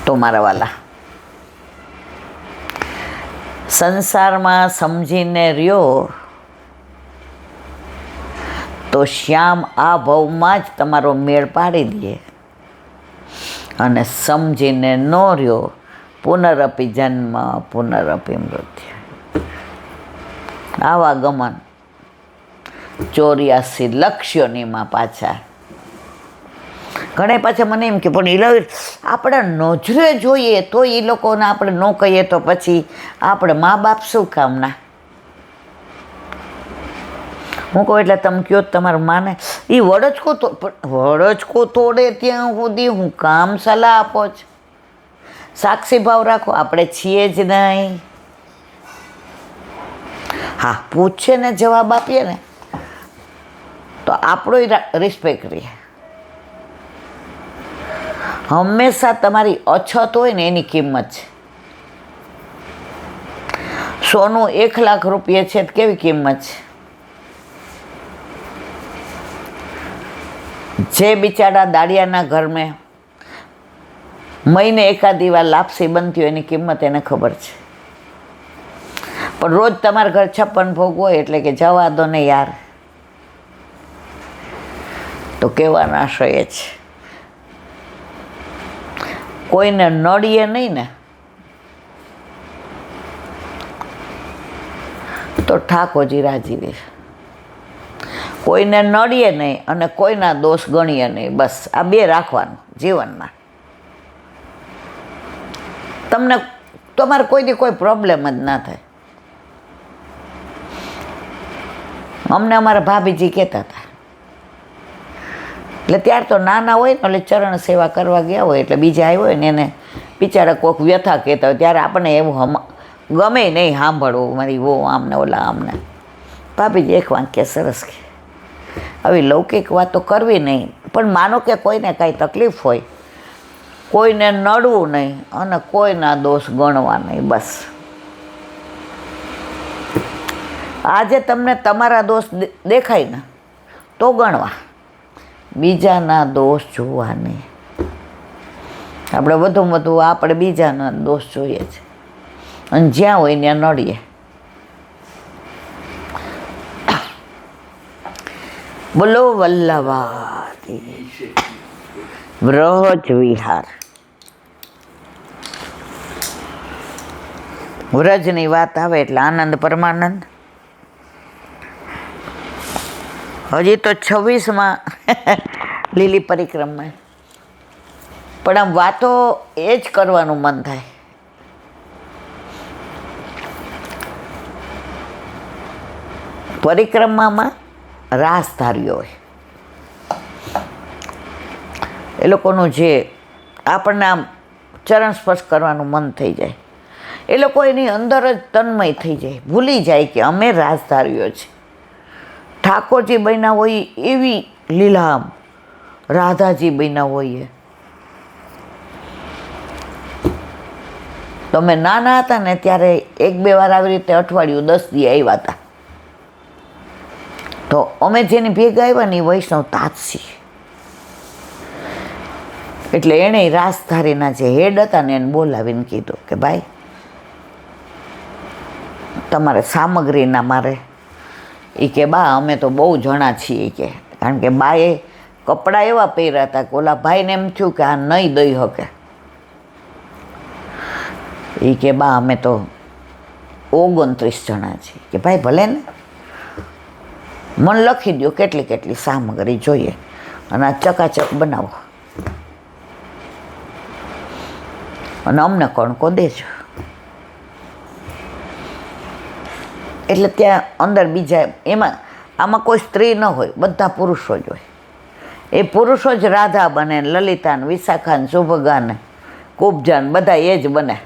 તો મારા વાલા, સંસારમાં સમજીને રહ્યો તો શ્યામ આ ભવમાં જ તમારો મેળ પાડી દે, અને સમજીને ન રહ્યો પુનરપી જન્મ પુનરપી મૃત્યુ. આવા ગમન 84 લક્ષ્યોનીમાં પાછા. ઘણે પાછા મને એમ કે પણ આપણે નજરે જોઈએ તો એ લોકોને આપણે ન કહીએ તો પછી આપણે મા બાપ શું કામના. હું કહું એટલે તમે કહો તમારું માને એ વડચકો તોડે ત્યાં સુધી હું કામ સલાહ આપો છો. સાક્ષી ભાવ રાખો, આપણે છીએ જ નહીં. હા, પૂછે ને જવાબ આપીએ ને તો આપણો રિસ્પેક્ટ રહે. હંમેશા તમારી અછત હોય ને એની કિંમત છે. સોનું 1 લાખ રૂપિયા છે તો કેવી કિંમત છે. જે બિચારા દાડિયાના ઘરમાં મહિને એકાદી વાર લાપસી બનતી હોય એની કિંમત એને ખબર છે. પણ રોજ તમારા ઘર 56 ભોગ હોય એટલે કે જવા દો ને યાર, તો કહેવાનો આશય છે કોઈને નડીએ નહીં ને તો ઠાકોરજી રાજી રહે. કોઈને નડીએ નહીં અને કોઈના દોષ ગણીએ નહીં. બસ આ 2 રાખવાનું જીવનમાં. તમને તમારે કોઈથી કોઈ પ્રોબ્લેમ જ ના થાય. અમને અમારા ભાભીજી કહેતા હતા, એટલે ત્યાર તો નાના હોય ને એટલે ચરણ સેવા કરવા ગયા હોય એટલે બીજા આવ્યો હોય ને એને બિચારા કોઈક વ્યથા કહેતા હોય ત્યારે આપણને એવું ગમે નહીં સાંભળવું. મારી વો આમને ઓલા આમને. ભાભીજી એક વાક્ય સરસ કે આવી લૌકિક વાતો કરવી નહીં, પણ માનો કે કોઈને કાંઈ તકલીફ હોય, કોઈને નડવું નહીં અને કોઈના દોષ ગણવા નહીં. બસ આજે તમને તમારા દોષ દેખાય ને તો ગણવા, બીજાના દોષ જોવા નહીં. આપણે વધુમાં વધુ આપણે બીજાના દોષ જોઈએ છે અને જ્યાં હોય ત્યાં નડીએ. બોલો વલ્લભાથી વ્રજ વિહાર. વ્રજની વાત આવે એટલે આનંદ પરમાનંદ. હજી તો 26માં લીલી પરિક્રમા, પણ આમ વાતો એ જ કરવાનું મન થાય. પરિક્રમામાં રાસધારીઓ હોય એ લોકોનું જે આપણને આમ ચરણ સ્પર્શ કરવાનું મન થઈ જાય. એ લોકો એની અંદર જ તન્મય થઈ જાય, ભૂલી જાય કે અમે રાસધારીઓ છીએ. ઠાકોરજી બન્યા હોય એવી લીલામ રાધાજી બન્યા હોઈએ. તો અમે નાના હતા ને ત્યારે 1-2 વાર આવી રીતે અઠવાડિયું 10 દી આવ્યા હતા. તો અમે જેની ભેગા આવ્યા ને એ વૈષ્ણવ તાજસી, એટલે એણે રાસધારીના જે હેડ હતા ને એને બોલાવીને કીધું કે ભાઈ તમારે સામગ્રીના મારે. એ કે બા અમે તો બહુ જણા છીએ કે, કારણ કે બાએ કપડાં એવા પહેર્યા હતા કે ઓલા ભાઈને એમ થયું કે આ નહીં દઈ શકે. એ કે બા અમે તો 29 જણા છીએ. કે ભાઈ ભલે ને, મને લખી દો કેટલી કેટલી સામગ્રી જોઈએ અને આ ચકાચક બનાવો અને અમને કણકો દેજો. એટલે ત્યાં અંદર બીજા આમાં કોઈ સ્ત્રી ન હોય, બધા પુરુષો જ હોય. એ પુરુષો જ રાધા બને, લલિતાને, વિશાખાને, સુભગાને, કુબજાને બધા એ જ બને.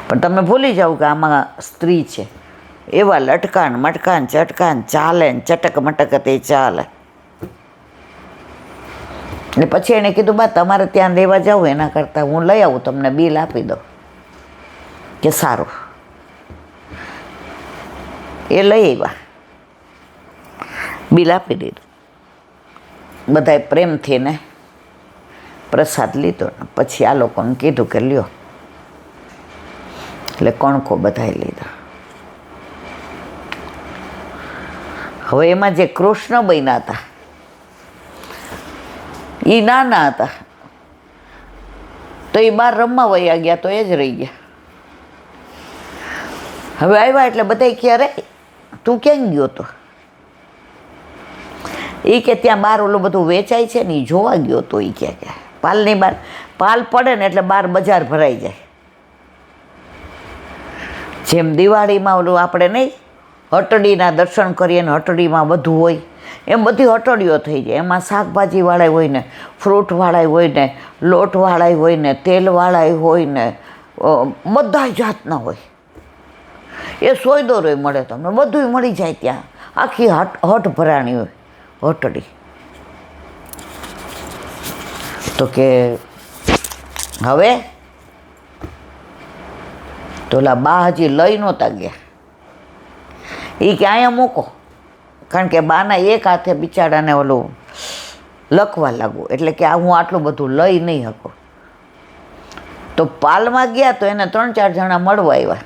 પણ તમે ભૂલી જાઓ કે આમાં સ્ત્રી છે. એવા લટકાન મટકાન ચટકાન ચાલે ને ચટક મટક તે ચાલે. ને પછી એણે કીધું બા તમારે ત્યાં લેવા જાઉં એના કરતાં હું લઈ આવું, તમને બિલ આપી દઉં. કે સારું. એ લઈ આવ્યા, બિલ આપી દીધું. બધાએ પ્રેમથી ને પ્રસાદ લીધો ને પછી આ લોકોને કીધું કે લ્યો, એટલે કણકો બધાએ લીધા. હવે એમાં જે કૃષ્ણ બન્યા હતા એ નાના હતા, તો એ બહાર રમવા વયા ગયા, તો એ જ રહી ગયા. હવે આવ્યા એટલે બધા ક્યારે તું ક્યાં ગયો તો? એ કે ત્યાં બહાર ઓલું બધું વેચાય છે ને એ જોવા ગયો તો. એ કે પાલની બહાર પાલ પડે ને એટલે બહાર બજાર ભરાઈ જાય. જેમ દિવાળીમાં ઓલું આપણે નહીં હટડીના દર્શન કરીએ ને હટડીમાં બધું હોય, એમ બધી હટડીઓ થઈ જાય. એમાં શાકભાજીવાળા હોય ને, ફ્રૂટવાળા હોય ને, લોટવાળા હોય ને, તેલવાળા હોય ને, બધા જાતના હોય. એ સોયદોરોય મળે તમને, બધું મળી જાય ત્યાં. આખી હટ ભરાણી હોય હટડી. તો કે હવે તો ઓલા બા હજી લઈ નહોતા ગયા. એ કે અહીંયા મૂકો, કારણ કે બાના એક હાથે બિચારાને ઓલું લખવા લાગવું, એટલે કે હું આટલું બધું લઈ નહીં શકું. તો પાલમાં ગયા તો એને 3-4 જણા મળવા આવ્યા,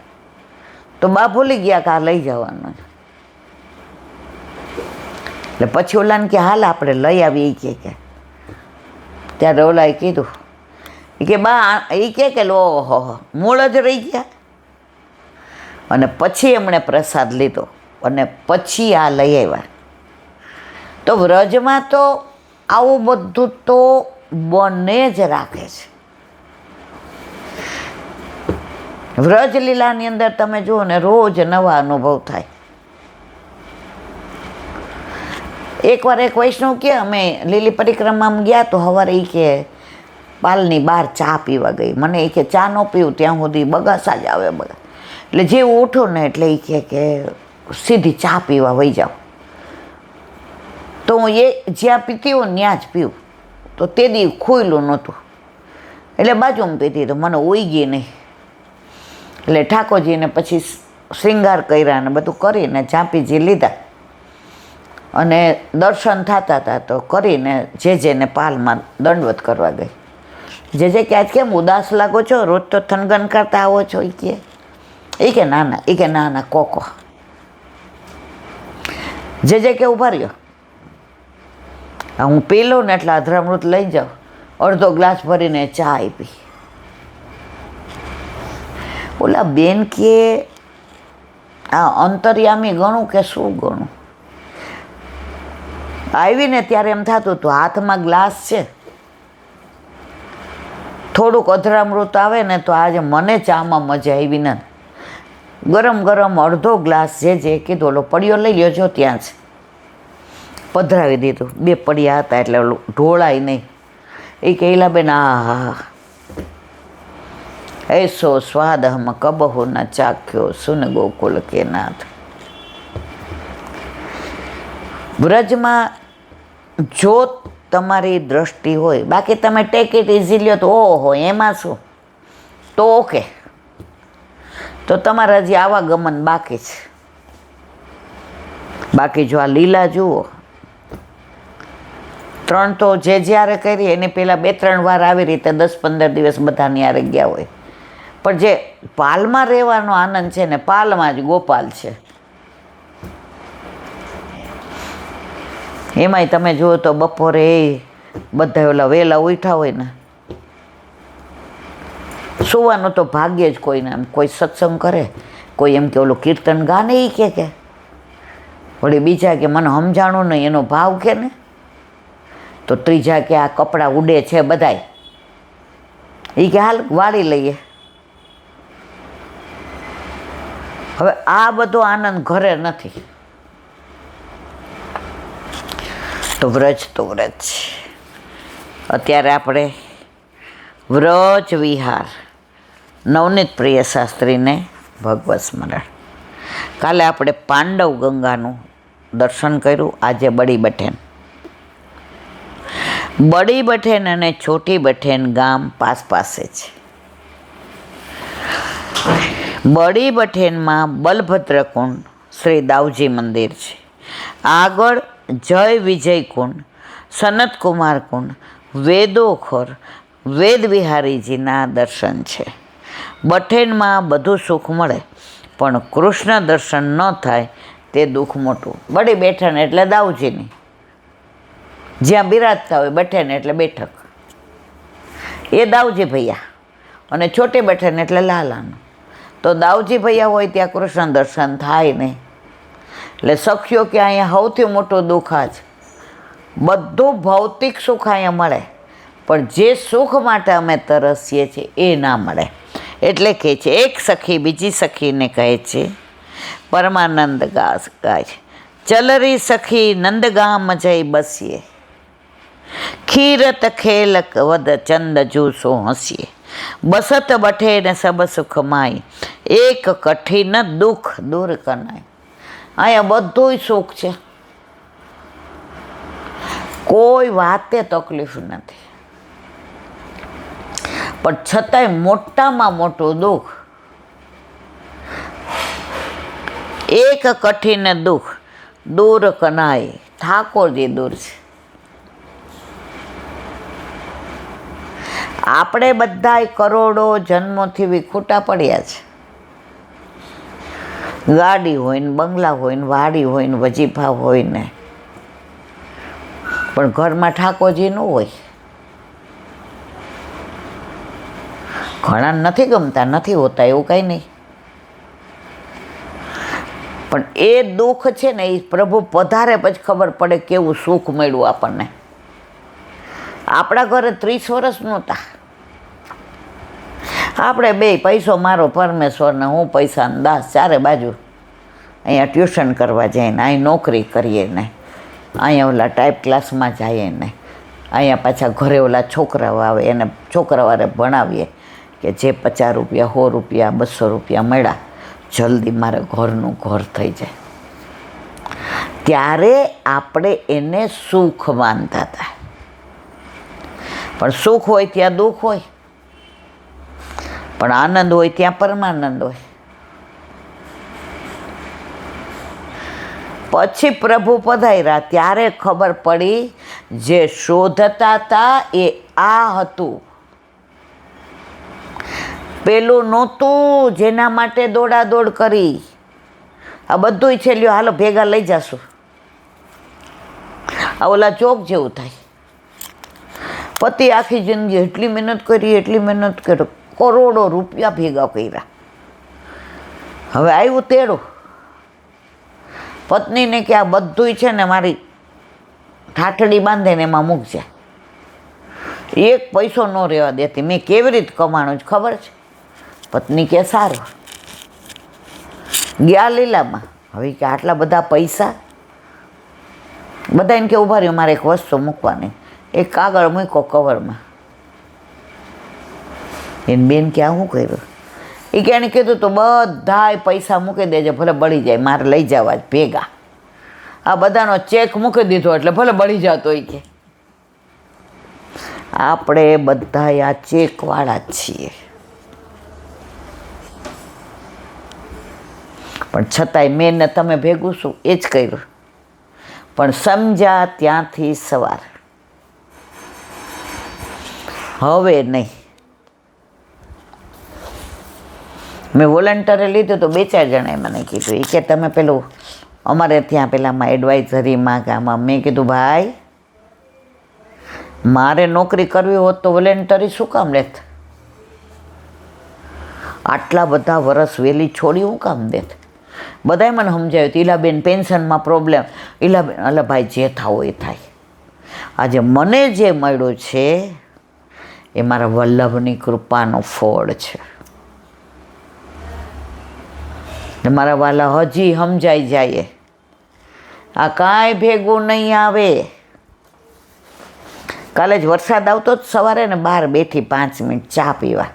તો બા ભૂલી ગયા કે આ લઈ જવાનું. એટલે પછી ઓલાને કે હાલ આપણે લઈ આવીએ. એ કે ત્યારે ઓલાએ કીધું કે બા એ કે લો મૂળ જ રહી ગયા. અને પછી એમણે પ્રસાદ લીધો અને પછી આ લઈ આવ્યા. તો વ્રજમાં તો આવું બધું તો બને જ રાખે છે. વ્રજલીલાની અંદર તમે જુઓ ને રોજ નવા અનુભવ થાય. એકવાર એક વૈષ્ણવ કે અમે લીલી પરિક્રમામાં ગયા તો સવારે એ કે પાલની બહાર ચા પીવા ગઈ. મને એ કે ચા ન પીવું ત્યાં સુધી બગાસા જ આવે બધા. એટલે જેવું ઉઠો ને એટલે એ કે સીધી ચા પીવા વહી જાઓ. તો હું એ જ્યાં પીતી હોય ત્યાં જ પીવું. તો તે દી ખુલ્લું નહોતું એટલે બાજુમાં પીતી, તો મને ઉઈ ગઈ નહીં. એટલે ઠાકોરજીને પછી શ્રૃંગાર કર્યા ને બધું કરીને ચાંપીજી લીધા અને દર્શન થતા હતા. તો કરીને જેને પાલમાં દંડવત કરવા ગઈ. જે કે આજ કેમ ઉદાસ લાગો છો, રોજ તો થનગન કરતા આવો છો? એ કે ના ના કોકો. જે કે ઉભા રહ્યો, હું પી લઉં ને એટલે અધરામૃત લઈ જાઉં. અડધો ગ્લાસ ભરીને ચા આપી. ઓલા બેન કે આ અંતર્યામી ગણું કે શું ગણું? આવીને ત્યારે એમ થતું હતું હાથમાં ગ્લાસ છે, થોડુંક અધરામૃત આવે ને તો આજે મને ચામાં મજા આવી ને. ગરમ ગરમ અડધો ગ્લાસ જે કીધું ઓલો પડિયો લઈ લ્યો જો ત્યાં જ પધરાવી દીધું. 2 પડિયા હતા એટલે ઓલું ઢોળાય નહીં. એ કહેલા બેન હા એસો સ્વાદ હમ કબહુ ન ચાખ્યો સુન ગોકુલ કે નાથ. વ્રજમાં જો તમારી દ્રષ્ટિ હોય, બાકી તમે ટેક ઇટ ઇઝી લ્યો તો ઓહો એમાં શું, તો ઓકે. તો તમારે હજી આવાગમન બાકી છે. બાકી જો આ લીલા જુઓ, 3 તો જે જ્યારે કરી એની પહેલાં 2-3 વાર આવી રીતે 10-15 દિવસ બધાની યારે ગયા હોય. પણ જે પાલમાં રહેવાનો આનંદ છે ને, પાલમાં જ ગોપાલ છે. એમાંય તમે જુઓ તો બપોરે બધા ઓલા વહેલા ઉઠ્યા હોય ને, સુવાનું તો ભાગ્યે જ કોઈને. એમ કોઈ સત્સંગ કરે, કોઈ એમ કે ઓલું કીર્તન ગાને એ કે વળી બીજા કે મને સમજાણું નહીં એનો ભાવ કે ને, તો ત્રીજા કે આ કપડાં ઉડે છે બધાય, એ કે હાલ વાળી લઈએ. હવે આ બધો આનંદ ઘરે નથી. તો વ્રજ છે. અત્યારે આપણે વ્રજ વિહાર નવનીત પ્રિય શાસ્ત્રીને ભગવત સ્મરણ. કાલે આપણે પાંડવ ગંગાનું દર્શન કર્યું. આજે બડી બઠેન. બડી બઠેન અને છોટી બઠેન ગામ પાસે છે. બડી બઠેનમાં બલભદ્ર કુંડ શ્રી દાઉજી મંદિર છે. આગળ જય વિજય કુંડ, સનત કુમાર કુંડ, વેદોખોર વેદ વિહારીજીના દર્શન છે. બઠેનમાં બધું સુખ મળે પણ કૃષ્ણ દર્શન ન થાય તે દુઃખ મોટું. બડી બેઠન એટલે દાઉજીની, જ્યાં બિરાજતા હોય બઠેન એટલે બેઠક, એ દાઉજી ભૈયા, અને છોટી બઠેન એટલે લાલાનું. તો દાઉજી ભૈયા હોય ત્યાં કૃષ્ણ દર્શન થાય નહીં. એટલે સખ્યો કે અહીંયા સૌથી મોટું દુઃખ આ જ, બધું ભૌતિક સુખ અહીંયા મળે પણ જે સુખ માટે અમે તરસીએ છીએ એ ના મળે. એટલે કહે છે, એક સખી બીજી સખીને કહે છે, પરમાનંદ ગાય છે, ચલરી સખી નંદગામ જઈ બસીએ, ખીરત ખેલક વદ ચંદ જૂસો હસીએ, બસત બઠે ને સબ સુખ માય, એક કઠિન દુઃખ દૂર કનાય. અહીંયા બધુંય સુખ છે, કોઈ વાતે તકલીફ નથી, પણ છતાંય મોટામાં મોટું દુઃખ, એક કઠિન દુઃખ દૂર કનાય. ઠાકોરજી દૂર છે. આપણે બધાય કરોડો જન્મોથી વિખૂટા પડ્યા છે. ગાડી હોય ને બંગલા હોય ને વાડી હોય ને વજીફા હોય ને, પણ ઘરમાં ઠાકોરજી ન હોય. ઘણા નથી ગમતા, નથી હોતા એવું કંઈ નહીં, પણ એ દુઃખ છે ને એ પ્રભુ પધારે પછી ખબર પડે કેવું સુખ મળ્યું આપણને. આપણા ઘરે 30 વર્ષ નહોતા, આપણે બે પૈસો મારો પરમેશ્વરને હું પૈસાનો દાસ, ચારે બાજુ અહીંયા ટ્યુશન કરવા જઈએ ને, અહીં નોકરી કરીએ ને, અહીંયા ઓલા ટાઈપ ક્લાસમાં જઈએ ને, અહીંયા પાછા ઘરે ઓલા છોકરાઓ આવે એને છોકરાવાળે ભણાવીએ કે જે 50 રૂપિયા 100 રૂપિયા 200 રૂપિયા મળ્યા જલ્દી મારે ઘરનું ઘર થઈ જાય. ત્યારે આપણે એને સુખ માનતા હતા. પણ સુખ હોય ત્યાં દુઃખ હોય, પણ આનંદ હોય ત્યાં પરમાનંદ હોય. પછી પ્રભુ પધાર્યા ત્યારે ખબર પડી જે શોધતા હતા એ આ હતું. પેલું નહોતું જેના માટે દોડાદોડ કરી. આ બધુંય છે, લ્યો હાલો ભેગા લઈ જાશું. આ ઓલા ચોક જેવું થાય. પતિ આખી જિંદગી એટલી મહેનત કરી, કરોડો રૂપિયા ભેગા કર્યા, હવે આવ્યું તેડું. પત્નીને કે આ બધુંય છે ને મારી ઠાઠડી બાંધે ને એમાં મૂકજે. એક પૈસો ન રહેવા દેતી. મેં કેવી રીતે કમાણું જ ખબર છે? પત્ની કે સારું. ગયા લીલામાં. હવે કે આટલા બધા પૈસા, બધાને કે ઉભા રહ્યો મારે એક વસ્તુ મૂકવાની. એક કાગળ મૂક્યો કવરમાં. એને બેન કે આ શું કર્યું? એ કે એને કીધું તો બધાય પૈસા મૂકી દેજે, ભલે બળી જાય, મારે લઈ જવા જ ભેગા. આ બધાનો ચેક મૂકી દીધો એટલે ભલે બળી જતો. એ કે આપણે બધા આ ચેકવાળા જ છીએ, પણ છતાંય મેં ને તમે ભેગું શું એ જ કર્યું. પણ સમજ્યા ત્યાંથી સવાર, હવે નહીં. મેં વોલન્ટરે લીધું તો 2-4 જણાએ મને કીધું, એ કે તમે પેલું અમારે ત્યાં પેલામાં એડવાઇઝરીમાં ગામમાં. મેં કીધું ભાઈ મારે નોકરી કરવી હોત તો વોલેન્ટરી શું કામ લેત? આટલા બધા વરસ વહેલી છોડી હું કામ દેત? બધાએ મને સમજાવ્યું હતું, ઈલાબેન પેન્શનમાં પ્રોબ્લેમ. ઈલાબેન અલે ભાઈ જે થાવ એ થાય. આજે મને જે મળ્યું છે એ મારા વલ્લભની કૃપાનો ફળ છે. મારા વાલા હજી સમજાઈ જાય, આ કાંઈ ભેગું નહીં આવે. કાલે જ વરસાદ આવતો જ સવારે ને બહાર બેઠી 5 મિનિટ ચા પીવા.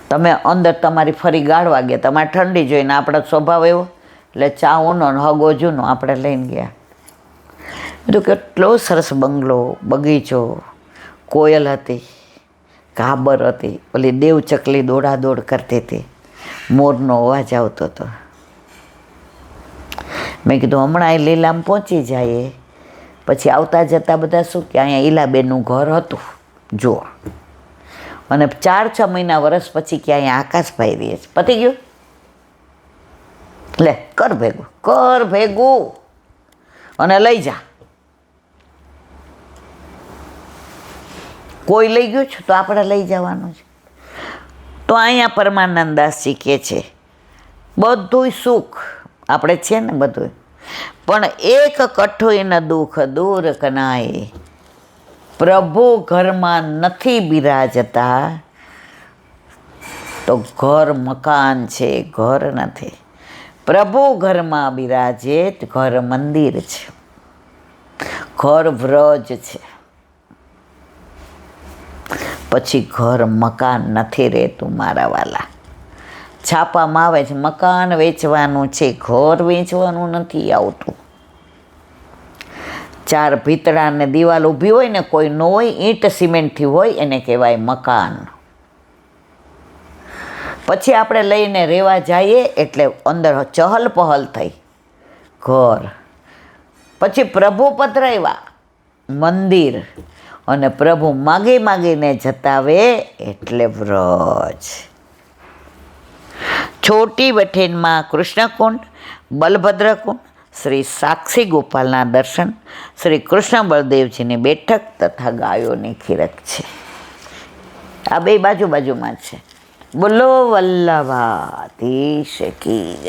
તમે અંદર તમારી ફરી ગાળવા ગયા, તમારે ઠંડી જોઈને આપણો સ્વભાવ એવો એટલે ચા ઊનો ને હગો જૂનો આપણે લઈને ગયા. બધું કેટલો સરસ બંગલો, બગીચો, કોયલ હતી, કાબર હતી, ઓલી દેવચકલી દોડાદોડ કરતી હતી, મોરનો અવાજ આવતો હતો. મેં કીધું હમણાં એ લીલામ પહોંચી જાય પછી આવતા જતા બધા શું કે અહીંયા ઈલાબેનનું ઘર હતું જો, અને 4-6 મહિના વર્ષ પછી કે અહીંયા આકાશભાઈ રહે છે. પતી ગયું? લે કર ભેગું અને લઈ જા. કોઈ લઈ ગયું છે તો આપણે લઈ જવાનું છે. તો અહીંયા પરમાનંદાસજી કહે છે બધુંય સુખ આપણે છે ને બધું, પણ એક કઠોય ન દુઃખ દૂર કનાય. પ્રભુ ઘરમાં નથી બિરાજતા તો ઘર મકાન છે, ઘર નથી. પ્રભુ ઘરમાં બિરાજે તો ઘર મંદિર છે, ઘર વ્રજ છે. પછી ઘર મકાન નથી રહેતું મારા વાલા. છાપામાં આવે છે મકાન વેચવાનું છે, ઘર વેચવાનું નથી આવતું. 4 ભીતડા ને દિવાલ ઊભી હોય ને, કોઈ ન હોય, ઈંટ સિમેન્ટથી હોય, એને કહેવાય મકાન. પછી આપણે લઈને રહેવા જઈએ એટલે અંદર ચહલ પહલ થઈ, ઘર. પછી પ્રભુ પધરાવ્યા, મંદિર. અને પ્રભુ માગીને જતાવે એટલે વ્રજ. છોટી બઠેનમાં કૃષ્ણકુંડ, બલભદ્રકુંડ, શ્રી સાક્ષી ગોપાલના દર્શન, શ્રી કૃષ્ણ બળદેવજીની બેઠક તથા ગાયોની ખીરક છે. આ બે બાજુમાં છે. બોલો વલ્લભાધીશ કી જય.